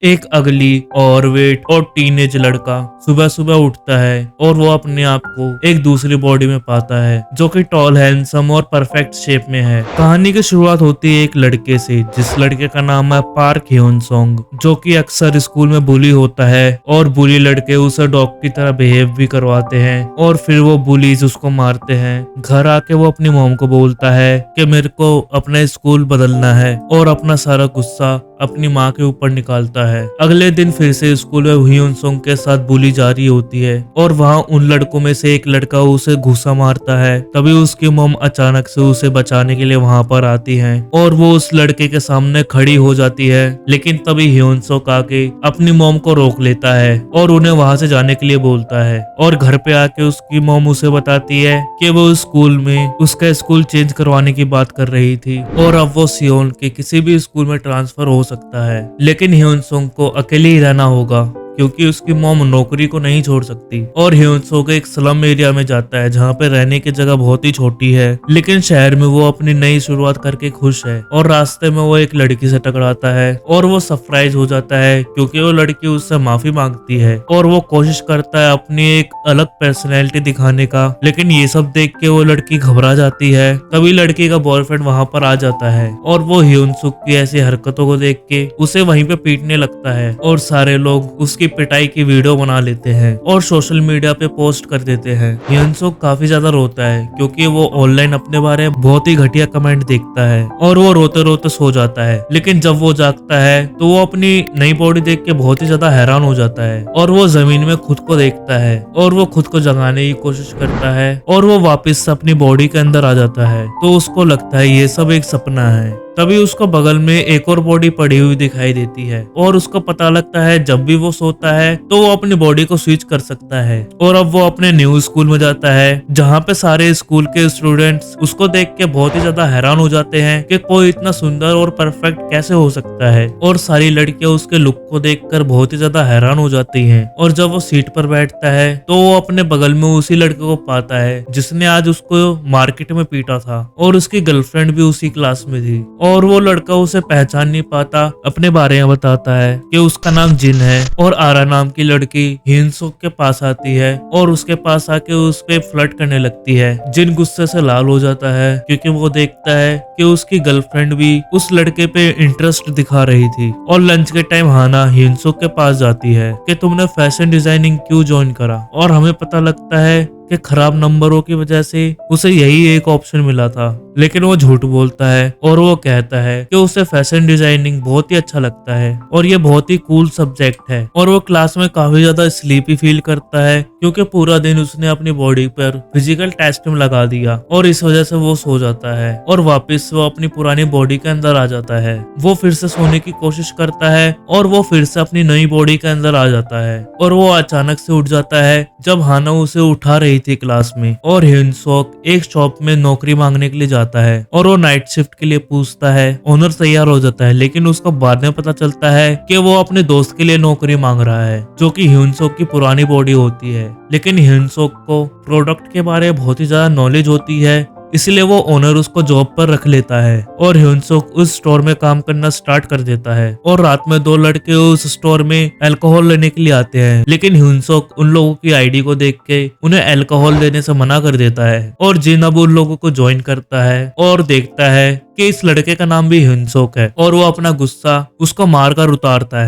एक अगली और वेट और टीनेज लड़का सुबह सुबह उठता है और वो अपने आप को एक दूसरी बॉडी में पाता है जो कि टॉल, हैंडसम और परफेक्ट शेप में है। कहानी की शुरुआत होती है एक लड़के से जिस लड़के का नाम है पार्क ह्योन सोंग, जो कि अक्सर स्कूल में बुली होता है और बुली लड़के उसे डॉग की तरह बिहेव भी करवाते हैं और फिर वो बुलीज उसको मारते हैं। घर आके वो अपनी मॉम को बोलता है कि मेरे को अपना स्कूल बदलना है और अपना सारा गुस्सा अपनी माँ के ऊपर निकालता है। अगले दिन फिर से स्कूल में ह्योन सोंग के साथ बुली जारी होती है और वहाँ उन लड़कों में से एक लड़का उसे घूसा मारता है। तभी उसकी मॉम अचानक से उसे बचाने के लिए वहाँ पर आती है और वो उस लड़के के सामने खड़ी हो जाती है, लेकिन तभी ह्योन सोंग आके अपनी मॉम को रोक लेता है और उन्हें वहाँ से जाने के लिए बोलता है। और घर पे आके उसकी मॉम उसे बताती है कि वो स्कूल में उसका स्कूल चेंज करवाने की बात कर रही थी और अब वो सियोल के किसी भी स्कूल में ट्रांसफर हो सकता है, लेकिन ह्योन सोंग को अकेले ही रहना होगा क्योंकि उसकी मॉम नौकरी को नहीं छोड़ सकती। और ह्योन सोंग एक स्लम एरिया में जाता है जहाँ पे रहने की जगह बहुत ही छोटी है, लेकिन शहर में वो अपनी नई शुरुआत करके खुश है। और रास्ते में वो एक लड़की से टकराता है और वो सरप्राइज हो जाता है क्योंकि वो लड़की उससे माफी मांगती है और वो कोशिश करता है अपनी एक अलग पर्सनैलिटी दिखाने का, लेकिन ये सब देख के वो लड़की घबरा जाती है। तभी लड़की का बॉयफ्रेंड वहाँ पर आ जाता है और वो ह्योन सोंग की ऐसी हरकतों को देख के उसे वहीं पे पीटने लगता है और सारे लोग उसकी पिटाई की वीडियो बना लेते हैं और सोशल मीडिया पे पोस्ट कर देते हैं। ह्योन सोंग काफी ज्यादा रोता है क्योंकि वो ऑनलाइन अपने बारे में बहुत ही घटिया कमेंट देखता है और वो रोते रोते सो जाता है। लेकिन जब वो जागता है तो वो अपनी नई बॉडी देख के बहुत ही ज्यादा हैरान हो जाता है और वो जमीन में खुद को देखता है और वो खुद को जगाने की कोशिश करता है और वो वापस अपनी बॉडी के अंदर आ जाता है। तो उसको लगता है ये सब एक सपना है। तभी उसको बगल में एक और बॉडी पड़ी हुई दिखाई देती है और उसको पता लगता है जब भी वो सोता है तो वो अपनी बॉडी को स्विच कर सकता है। और अब वो अपने न्यू स्कूल में जाता है जहाँ पे सारे स्कूल के स्टूडेंट्स उसको देख के बहुत ही ज्यादा हैरान हो जाते हैं कि कोई इतना सुंदर और परफेक्ट कैसे हो सकता है। और सारी लड़कियां उसके लुक को देखकर बहुत ही ज्यादा हैरान हो जाती हैं। और जब वो सीट पर बैठता है तो वो अपने बगल में उसी लड़के को पाता है जिसने आज उसको मार्केट में पीटा था और उसकी गर्लफ्रेंड भी उसी क्लास में थी। और वो लड़का उसे पहचान नहीं पाता, अपने बारे में बताता है कि उसका नाम जिन है। और आरा नाम की लड़की ह्योन सोंग के पास आती है और उसके पास आके उस पे फ्लर्ट करने लगती है। जिन गुस्से से लाल हो जाता है क्योंकि वो देखता है कि उसकी गर्लफ्रेंड भी उस लड़के पे इंटरेस्ट दिखा रही थी। और लंच के टाइम हाना ह्योन सोंग के पास जाती है कि तुमने फैशन डिजाइनिंग क्यों ज्वाइन करा, और हमें पता लगता है कि खराब नंबरों की वजह से उसे यही एक ऑप्शन मिला था। लेकिन वो झूठ बोलता है और वो कहता है कि उसे फैशन डिजाइनिंग बहुत ही अच्छा लगता है और ये बहुत ही कूल सब्जेक्ट है। और वो क्लास में काफी ज्यादा स्लीपी फील करता है क्योंकि पूरा दिन उसने अपनी बॉडी पर फिजिकल टेस्ट में लगा दिया और इस वजह से वो सो जाता है और वापस वो अपनी पुरानी बॉडी के अंदर आ जाता है। वो फिर से सोने की कोशिश करता है और वो फिर से अपनी नई बॉडी के अंदर आ जाता है और वो अचानक से उठ जाता है जब हाना उसे उठा रही थी क्लास में। और ह्योन सोंग एक शॉप में नौकरी मांगने के लिए जाता है और वो नाइट शिफ्ट के लिए पूछता है। ओनर तैयार हो जाता है लेकिन उसको बाद में पता चलता है कि वो अपने दोस्त के लिए नौकरी मांग रहा है जो कि ह्योन सोंग की पुरानी बॉडी होती है। लेकिन ह्योन सोंग को प्रोडक्ट के बारे में बहुत ही ज्यादा नॉलेज होती है, इसलिए वो ओनर उसको जॉब पर रख लेता है और ह्योन सोंग उस स्टोर में काम करना स्टार्ट कर देता है। और रात में दो लड़के उस स्टोर में अल्कोहल लेने के लिए आते हैं, लेकिन ह्योन सोंग उन लोगों की आईडी को देख के उन्हें अल्कोहल देने से मना कर देता है। और जिन अब उन लोगों को ज्वाइन करता है और देखता है कि इस लड़के का नाम भी ह्योन सोंग है और वो अपना गुस्सा उसको मारकर उतारता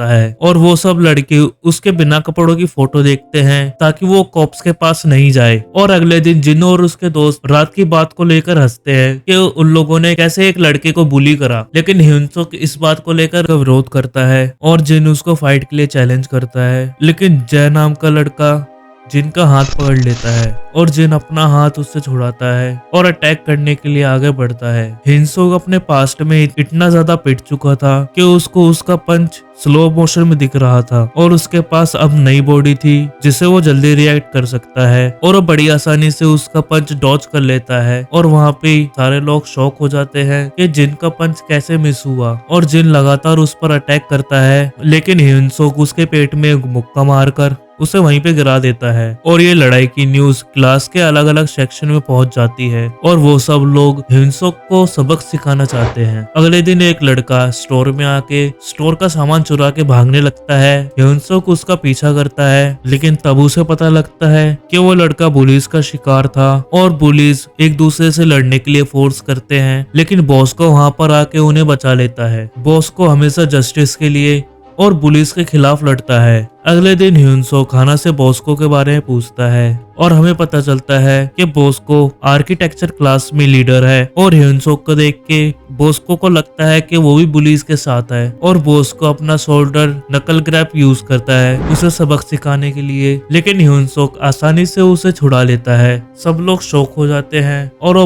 है और वो सब लड़के उसके बिना कपड़ों की फोटो देखते हैं ताकि वो कॉप्स के पास नहीं जाए। और अगले दिन जिन और उसके दोस्त रात की बात को लेकर हंसते हैं कि उन लोगों ने कैसे एक लड़के को बुली करा, लेकिन ह्योन सोंग इस बात को लेकर विरोध करता है और जिन उसको फाइट के लिए चैलेंज करता है। लेकिन जय नाम का लड़का जिन का हाथ पकड़ लेता है और जिन अपना हाथ उससे छुड़ाता है और अटैक करने के लिए आगे बढ़ता है। ह्योन सोंग अपने पास्ट में इतना ज्यादा पिट चुका था कि उसको उसका पंच स्लो मोशन में दिख रहा था और उसके पास अब नई बॉडी थी जिसे वो जल्दी रिएक्ट कर सकता है और वो बड़ी आसानी से उसका पंच डॉज कर लेता है। और वहाँ पे सारे लोग शॉक हो जाते हैं कि जिन का पंच कैसे मिस हुआ और जिन लगातार उस पर अटैक करता है, लेकिन ह्योन सोंग उसके पेट में मुक्का मारकर उसे वहीं पे गिरा देता है और ये लड़ाई की न्यूज क्लास के अलग अलग सेक्शन में पहुंच जाती है और वो सब लोग हिंसोक को सबक सिखाना चाहते हैं। अगले दिन एक लड़का स्टोर में आके स्टोर का सामान चुरा के भागने लगता है। हिंसोक उसका पीछा करता है, लेकिन तब उसे पता लगता है कि वो लड़का बुलीज का शिकार था और बुलीज एक दूसरे से लड़ने के लिए फोर्स करते हैं, लेकिन बॉस को वहां पर आके उन्हें बचा लेता है। बॉस को हमेशा जस्टिस के लिए और बुलीज के खिलाफ लड़ता है। अगले दिन ह्यूनसो खाना से बॉस्को के बारे में पूछता है और हमें पता चलता है कि बॉस्को आर्किटेक्चर क्लास में लीडर है और ह्यूनसो को देख के बॉस्को को लगता है कि वो भी बुलीज के साथ है और बॉस्को अपना शोल्डर नकल ग्रैप यूज करता है उसे सबक सिखाने के लिए, लेकिन ह्यूनसो आसानी से उसे छुड़ा लेता है। सब लोग शौक हो जाते हैं और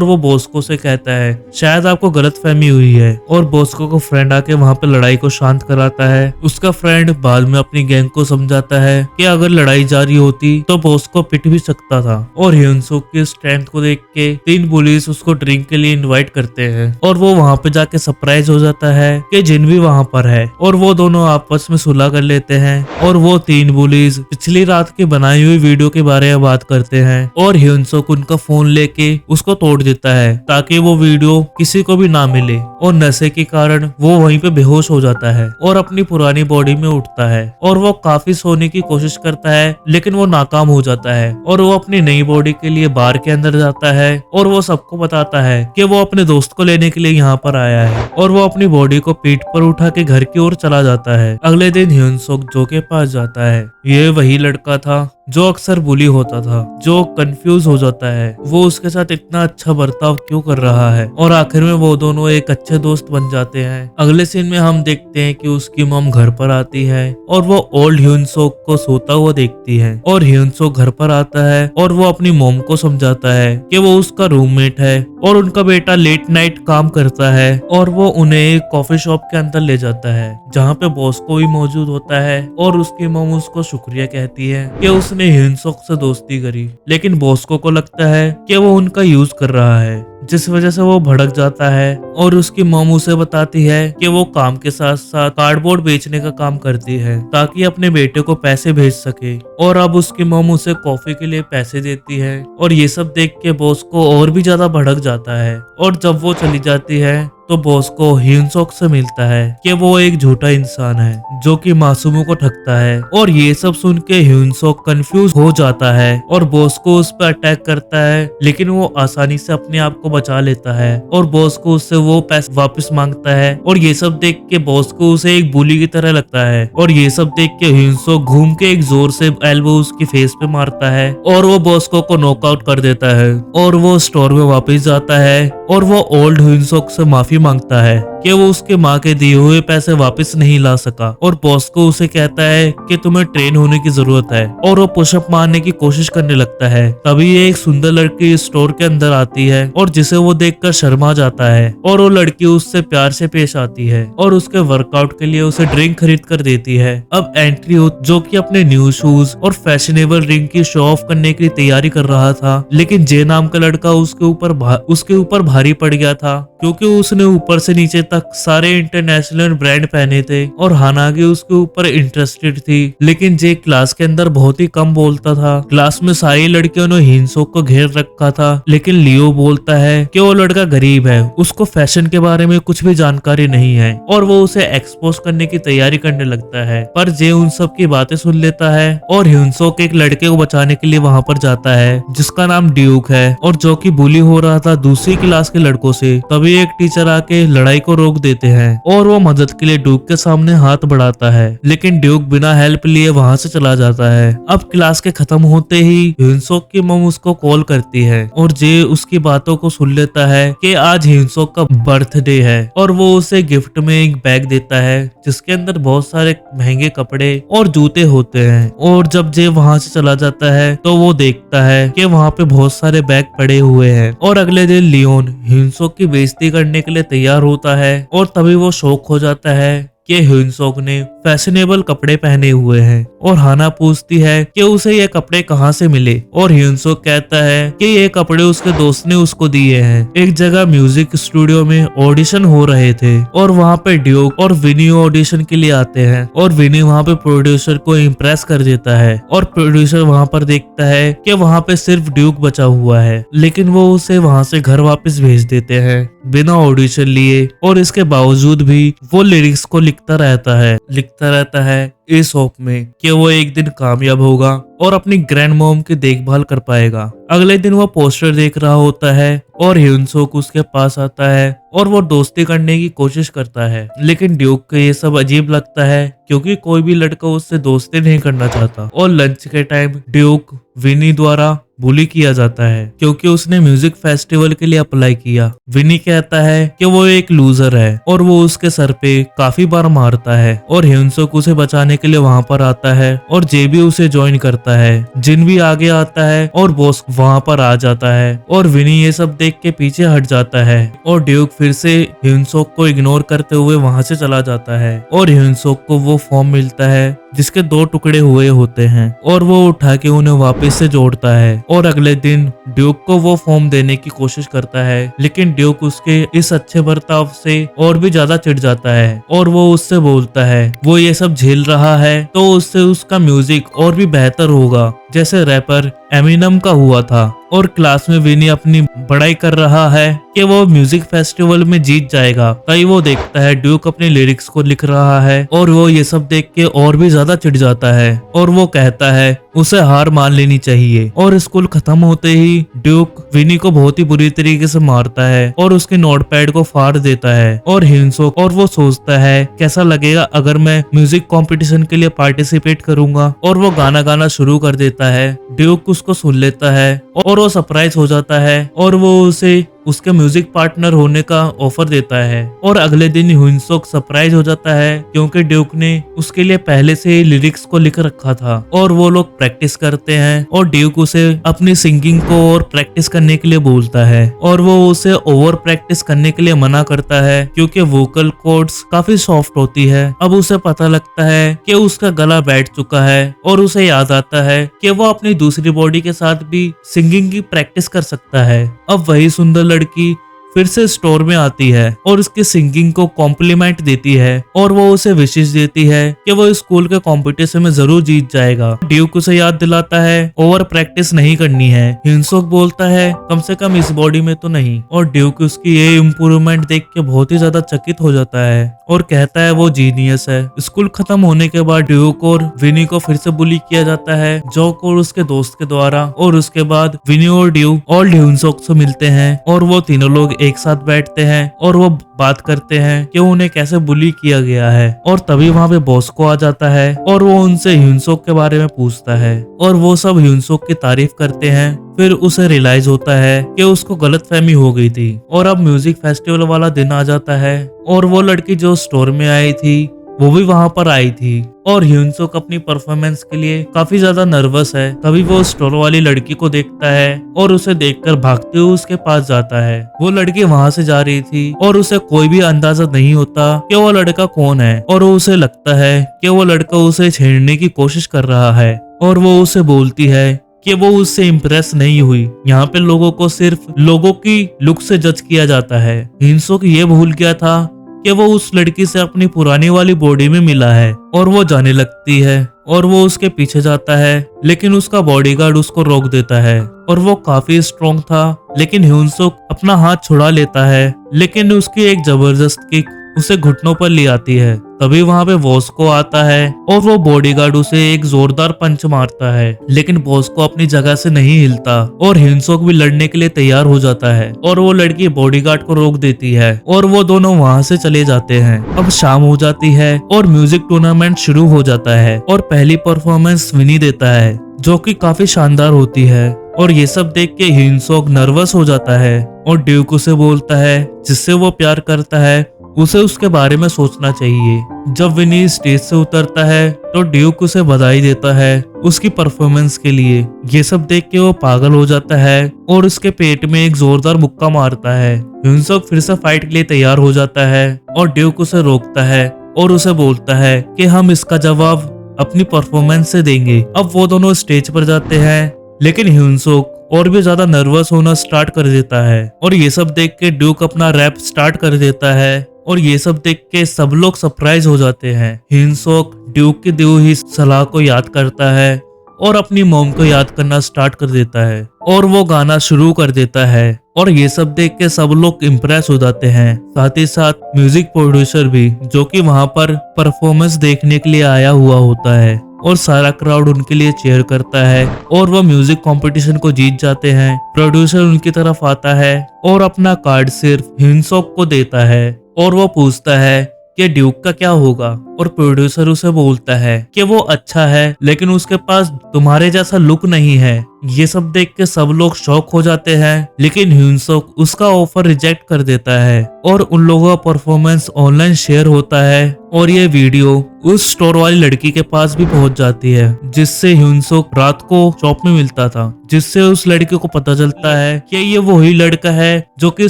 वो बॉस्को से कहता है शायद आपको गलतफहमी हुई है और बॉस्को को फ्रेंड आके वहाँ पे लड़ाई को शांत कराता है। उसका फ्रेंड बाद में अपनी गैंग को समझाता है कि अगर लड़ाई जारी होती तो बॉस को पिट भी सकता था और ह्यूनसो की स्ट्रेंथ को देख के 3 बुलीज उसको ड्रिंक के लिए इनवाइट करते हैं और वो वहाँ पे जाके सरप्राइज हो जाता है कि जिन भी वहाँ पर है और वो दोनों आपस में सुलह कर लेते हैं और वो 3 बुलीज पिछली रात की बनाई हुई वीडियो के बारे में बात करते हैं और ह्यूनसो उनका फोन लेके उसको तोड़ देता है ताकि वो वीडियो किसी को भी ना मिले और नशे के कारण वो वहीं पे बेहोश हो जाता है और अपनी पुरानी बॉडी में उठता है और वो काफी सोने की कोशिश करता है, लेकिन वो नाकाम हो जाता है और वो अपनी नई बॉडी के लिए बार के अंदर जाता है और वो सबको बताता है कि वो अपने दोस्त को लेने के लिए यहाँ पर आया है और वो अपनी बॉडी को पीठ पर उठा के घर की ओर चला जाता है। अगले दिन ह्यूनसोक जो के पास जाता है। ये वही लड़का था जो अक्सर बुली होता था, जो कंफ्यूज हो जाता है वो उसके साथ इतना अच्छा बर्ताव क्यों कर रहा है और आखिर में वो दोनों एक अच्छे दोस्त बन जाते हैं। अगले सीन में हम देखते हैं कि उसकी मॉम घर पर आती है और वो ओल्ड ह्यूनसोक को सोता हुआ देखती है और ह्यूनसोक घर पर आता है और वो अपनी मॉम को समझाता है कि वो उसका रूममेट है और उनका बेटा लेट नाइट काम करता है और वो उन्हें एक कॉफी शॉप के अंदर ले जाता है जहाँ पे बॉस को भी मौजूद होता है और उसकी मॉम उसको शुक्रिया कहती है कि उसने ह्यूनसोक से दोस्ती करी, लेकिन बॉस्को को लगता है कि वो उनका यूज कर रहा है, जिस वजह से वो भड़क जाता है और उसकी मॉम उसे बताती है कि वो काम के साथ साथ कार्डबोर्ड बेचने का काम करती है ताकि अपने बेटे को पैसे भेज सके और अब उसकी मॉम उसे कॉफी के लिए पैसे देती है और ये सब देख के बॉस को और भी ज्यादा भड़क जाता है और जब वो चली जाती है तो बॉस को ह्यूनसोक से मिलता है कि वो एक झूठा इंसान है जो कि मासूमों को ठगता है और ये सब सुन के ह्यूनसोक कंफ्यूज हो जाता है और बॉस को उस पर अटैक करता है, लेकिन वो आसानी से अपने आप को बचा लेता है और बॉस को उससे वो पैसे वापस मांगता है और ये सब देख के बॉस को उसे एक बुली की तरह लगता है और ये सब देख के ह्यूनसोक घूम के एक जोर से एल्बो उसकी फेस पे मारता है और वो बॉस्को को नॉकआउट कर देता है और वो स्टोर में वापस जाता है और वो ओल्ड ह्यूनसोक से माफी मांगता है कि वो उसके माँ के दिए हुए पैसे वापस नहीं ला सका और बॉस को उसे कहता है कि तुम्हें ट्रेन होने की जरूरत है और वो पुशअप मारने की कोशिश करने लगता है। तभी एक सुंदर लड़की स्टोर के अंदर आती है और जिसे वो देखकर शर्मा जाता है और वो लड़की उससे प्यार से पेश आती है और उसके वर्कआउट के लिए उसे ड्रिंक खरीद कर देती है। अब एंट्री जो कि अपने न्यू शूज और फैशनेबल रिंग की शो ऑफ करने की तैयारी कर रहा था, लेकिन जे नाम का लड़का उसके ऊपर भारी पड़ गया था क्योंकि उसने ऊपर से नीचे तक सारे इंटरनेशनल ब्रांड पहने थे और हानागी उसके ऊपर इंटरेस्टेड थी, लेकिन जे क्लास के अंदर बहुत ही कम बोलता था। क्लास में सारी लड़कियों ने ह्यूनसोक को घेर रखा था, लेकिन लियो बोलता है कि वो लड़का गरीब है, उसको फैशन के बारे में कुछ भी जानकारी नहीं है और वो उसे एक्सपोज करने की तैयारी करने लगता है। पर जे उन सब की बातें सुन लेता है और ह्यूनसोक एक लड़के को बचाने के लिए वहाँ पर जाता है जिसका नाम ड्यूक है और जो कि बुली हो रहा था दूसरी क्लास के लड़कों से। तभी एक टीचर आके लड़ाई को रोक देते हैं और वो मदद के लिए ड्यूक के सामने हाथ बढ़ाता है, लेकिन ड्यूक बिना हेल्प लिए वहाँ से चला जाता है। अब क्लास के खत्म होते ही ह्यूनसोक की मॉम उसको कॉल करती है और जे उसकी बातों को सुन लेता है कि आज ह्यूनसोक का बर्थडे है और वो उसे गिफ्ट में एक बैग देता है जिसके अंदर बहुत सारे महंगे कपड़े और जूते होते हैं। और जब जे वहाँ से चला जाता है तो वो देखता है कि वहाँ पे बहुत सारे बैग पड़े हुए हैं और अगले दिन लियोन ह्यूनसोक की बेइज्जती करने के लिए तैयार होता है और तभी वो शौक हो जाता है कि ह्यूनसोक ने फैशनेबल कपड़े पहने हुए हैं और हाना पूछती है कि उसे ये कपड़े कहाँ से मिले और ह्यूनसोक कहता है कि ये कपड़े उसके दोस्त ने उसको दिए हैं। एक जगह म्यूजिक स्टूडियो में ऑडिशन हो रहे थे और वहाँ पे ड्यूक और विनी ऑडिशन के लिए आते हैं और विनी वहाँ पे प्रोड्यूसर को इम्प्रेस कर देता है और प्रोड्यूसर वहाँ पर देखता है कि वहाँ पे सिर्फ ड्यूक बचा हुआ है, लेकिन वो उसे वहाँ से घर वापस भेज देते हैं बिना ऑडिशन लिए। और इसके बावजूद भी वो लिरिक्स को लिखता रहता है इस होप में कि वो एक दिन कामयाब होगा और अपनी ग्रैंड मॉम की देखभाल कर पाएगा। अगले दिन वो पोस्टर देख रहा होता है और ह्यूनसोक उसके पास आता है और वो दोस्ती करने की कोशिश करता है, लेकिन ड्यूक को ये सब अजीब लगता है क्योंकि कोई भी लड़का उससे दोस्ती नहीं करना चाहता। और लंच के टाइम ड्यूक विनी द्वारा बुली किया जाता है क्योंकि उसने म्यूजिक फेस्टिवल के लिए अप्लाई किया। विनी कहता है कि वो एक लूजर है और वो उसके सर पे काफी बार मारता है और ह्यूनसोक उसे बचाने के लिए वहाँ पर आता है और जे भी उसे ज्वाइन करता है। जिन भी आगे आता है और बॉस वहाँ पर आ जाता है और विनी ये सब देख के पीछे हट जाता है और ड्यूक फिर से ह्यूनसोक को इग्नोर करते हुए वहाँ से चला जाता है और ह्यूनसोक को वो फॉर्म मिलता है जिसके 2 टुकड़े हुए होते हैं और वो उठा के उन्हें वापस से जोड़ता है। और अगले दिन ड्यूक को वो फॉर्म देने की कोशिश करता है, लेकिन ड्यूक उसके इस अच्छे बर्ताव से और भी ज्यादा चिढ़ जाता है और वो उससे बोलता है वो ये सब झेल रहा है तो उससे उसका म्यूजिक और भी बेहतर होगा जैसे रैपर एमिनम का हुआ था। और क्लास में विनी अपनी बड़ाई कर रहा है कि वो म्यूजिक फेस्टिवल में जीत जाएगा। तभी वो देखता है ड्यूक अपने लिरिक्स को लिख रहा है और वो ये सब देख के और भी ज्यादा चिढ़ जाता है और वो कहता है उसे हार मान लेनी चाहिए। और स्कूल खत्म होते ही ड्यूक विनी को बहुत ही बुरी तरीके से मारता है और उसके नोटपैड को फाड़ देता है और ह्यूनसोक और वो सोचता है कैसा लगेगा अगर मैं म्यूजिक कंपटीशन के लिए पार्टिसिपेट करूंगा और वो गाना गाना शुरू कर देता है। ड्यूक उसको सुन लेता है और वो सरप्राइज हो जाता है और वो उसे उसके म्यूजिक पार्टनर होने का ऑफर देता है। और अगले दिन ह्यूनसोक सरप्राइज हो जाता है क्योंकि ड्यूक ने उसके लिए पहले से ही लिरिक्स को लिख रखा था और वो लोग प्रैक्टिस करते हैं और ड्यूक उसे अपनी सिंगिंग को और प्रैक्टिस करने के लिए बोलता है और वो उसे ओवर प्रैक्टिस करने के लिए मना करता है क्योंकि वोकल कॉर्ड्स काफी सॉफ्ट होती है। अब उसे पता लगता है कि उसका गला बैठ चुका है और उसे याद आता है कि वो अपनी दूसरी बॉडी के साथ भी सिंगिंग की प्रैक्टिस कर सकता है। अब वही सुंदर लड़की फिर से स्टोर में आती है और उसकी सिंगिंग को कॉम्प्लीमेंट देती है और वो उसे विशेष देती है कि वो स्कूल के कंपटीशन में जरूर जीत जाएगा। ड्यूक उसे याद दिलाता है ओवर प्रैक्टिस नहीं करनी है। ह्यूनसोक बोलता है कम से कम इस बॉडी में तो नहीं और ड्यूक उसकी ये इम्प्रूवमेंट देख के बहुत ही ज्यादा चकित हो जाता है और कहता है वो जीनियस है। स्कूल खत्म होने के बाद ड्यूक और विनी को फिर से बुली किया जाता है जोक और उसके दोस्त के द्वारा और उसके बाद विनी और ड्यूक और ह्यूनसोक से मिलते हैं और वो तीनों लोग एक साथ बैठते हैं और वो बात करते हैं कि उन्हें कैसे बुली किया गया है। और तभी वहाँ पे बॉस्को आ जाता है और वो उनसे ह्यूनसोक के बारे में पूछता है और वो सब ह्यूनसोक की तारीफ करते हैं। फिर उसे रियलाइज होता है कि उसको गलतफहमी हो गई थी और अब म्यूजिक फेस्टिवल वाला दिन आ जाता है और वो लड़की जो स्टोर में आई थी वो भी वहां पर आई थी और ह्यूनसोक अपनी परफॉर्मेंस के लिए काफी ज्यादा नर्वस है। तभी वो स्टोर वाली लड़की को देखता है और उसे देखकर भागते हुए उसके पास जाता है। वो लड़की वहां से जा रही थी और उसे कोई भी अंदाजा नहीं होता कि वो लड़का कौन है और उसे लगता है कि वो लड़का उसे छेड़ने की कोशिश कर रहा है और वो उसे बोलती है कि वो उससे इम्प्रेस नहीं हुई। यहाँ पे लोगों को सिर्फ लोगों की लुक से जज किया जाता है। ह्यूनसोक ये भूल गया था कि वो उस लड़की से अपनी पुरानी वाली बॉडी में मिला है और वो जाने लगती है और वो उसके पीछे जाता है, लेकिन उसका बॉडीगार्ड उसको रोक देता है और वो काफी स्ट्रॉन्ग था। लेकिन ह्यूनसोक अपना हाथ छुड़ा लेता है, लेकिन उसकी एक जबरदस्त किक उसे घुटनों पर ले आती है। तभी वहाँ पे बॉस्को आता है और वो बॉडीगार्ड उसे एक जोरदार पंच मारता है, लेकिन बॉस्को अपनी जगह से नहीं हिलता और ह्यूनसोक भी लड़ने के लिए तैयार हो जाता है और वो लड़की बॉडीगार्ड को रोक देती है और वो दोनों वहाँ से चले जाते हैं। अब शाम हो जाती है और म्यूजिक टूर्नामेंट शुरू हो जाता है और पहली परफॉर्मेंस विनी देता है जो कि काफी शानदार होती है। और ये सब देख के ह्यूनसोक नर्वस हो जाता है और ड्यूक उसे बोलता है जिससे वो प्यार करता है उसे उसके बारे में सोचना चाहिए। जब विनी स्टेज से उतरता है तो ड्यूक उसे बधाई देता है उसकी परफॉर्मेंस के लिए। ये सब देख के वो पागल हो जाता है और उसके पेट में एक जोरदार मुक्का मारता है। ह्यूनसोक फिर से फाइट के लिए तैयार हो जाता है और ड्यूक उसे रोकता है और उसे बोलता है कि हम इसका जवाब अपनी परफॉर्मेंस से देंगे। अब वो दोनों स्टेज पर जाते हैं, लेकिन ह्यूनसोक और भी ज्यादा नर्वस होना स्टार्ट कर देता है और ये सब देख के ड्यूक अपना रैप स्टार्ट कर देता है और ये सब देख के सब लोग सरप्राइज हो जाते हैं। ह्यूनसोक ड्यूक की दी हुई सलाह को याद करता है और अपनी मॉम को याद करना स्टार्ट कर देता है और वो गाना शुरू कर देता है और ये सब देख के सब लोग इम्प्रेस हो जाते हैं। साथ ही साथ म्यूजिक प्रोड्यूसर भी, जो कि वहां पर परफॉर्मेंस देखने के लिए आया हुआ होता है और सारा क्राउड उनके लिए चीयर करता है और वो म्यूजिक कंपटीशन को जीत जाते हैं। प्रोड्यूसर उनकी तरफ आता है और अपना कार्ड सिर्फ ह्यूनसोक को देता है और वो पूछता है कि ड्यूक का क्या होगा और प्रोड्यूसर उसे बोलता है कि वो अच्छा है, लेकिन उसके पास तुम्हारे जैसा लुक नहीं है। ये सब देख के सब लोग शॉक हो जाते हैं, लेकिन ह्यूनसोक उसका ऑफर रिजेक्ट कर देता है और उन लोगों का परफॉर्मेंस ऑनलाइन शेयर होता है और ये वीडियो उस स्टोर वाली लड़की के पास भी पहुंच जाती है जिससे ह्यूनसोक रात को शॉप में मिलता था, जिससे उस लड़की को पता चलता है कि ये वही लड़का है जो कि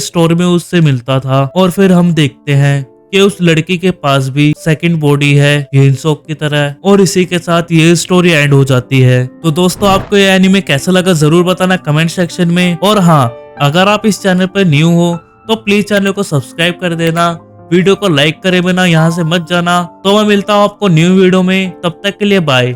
स्टोर में उससे मिलता था। और फिर हम देखते हैं कि उस लड़की के पास भी सेकंड बॉडी है ह्यूनसोक की तरह और इसी के साथ ये स्टोरी एंड हो जाती है। तो दोस्तों, आपको ये एनीमे कैसा लगा जरूर बताना कमेंट सेक्शन में। और हाँ, अगर आप इस चैनल पर न्यू हो तो प्लीज चैनल को सब्सक्राइब कर देना, वीडियो को लाइक करे बिना यहाँ से मत जाना। तो मैं मिलता हूँ आपको न्यू वीडियो में, तब तक के लिए बाय।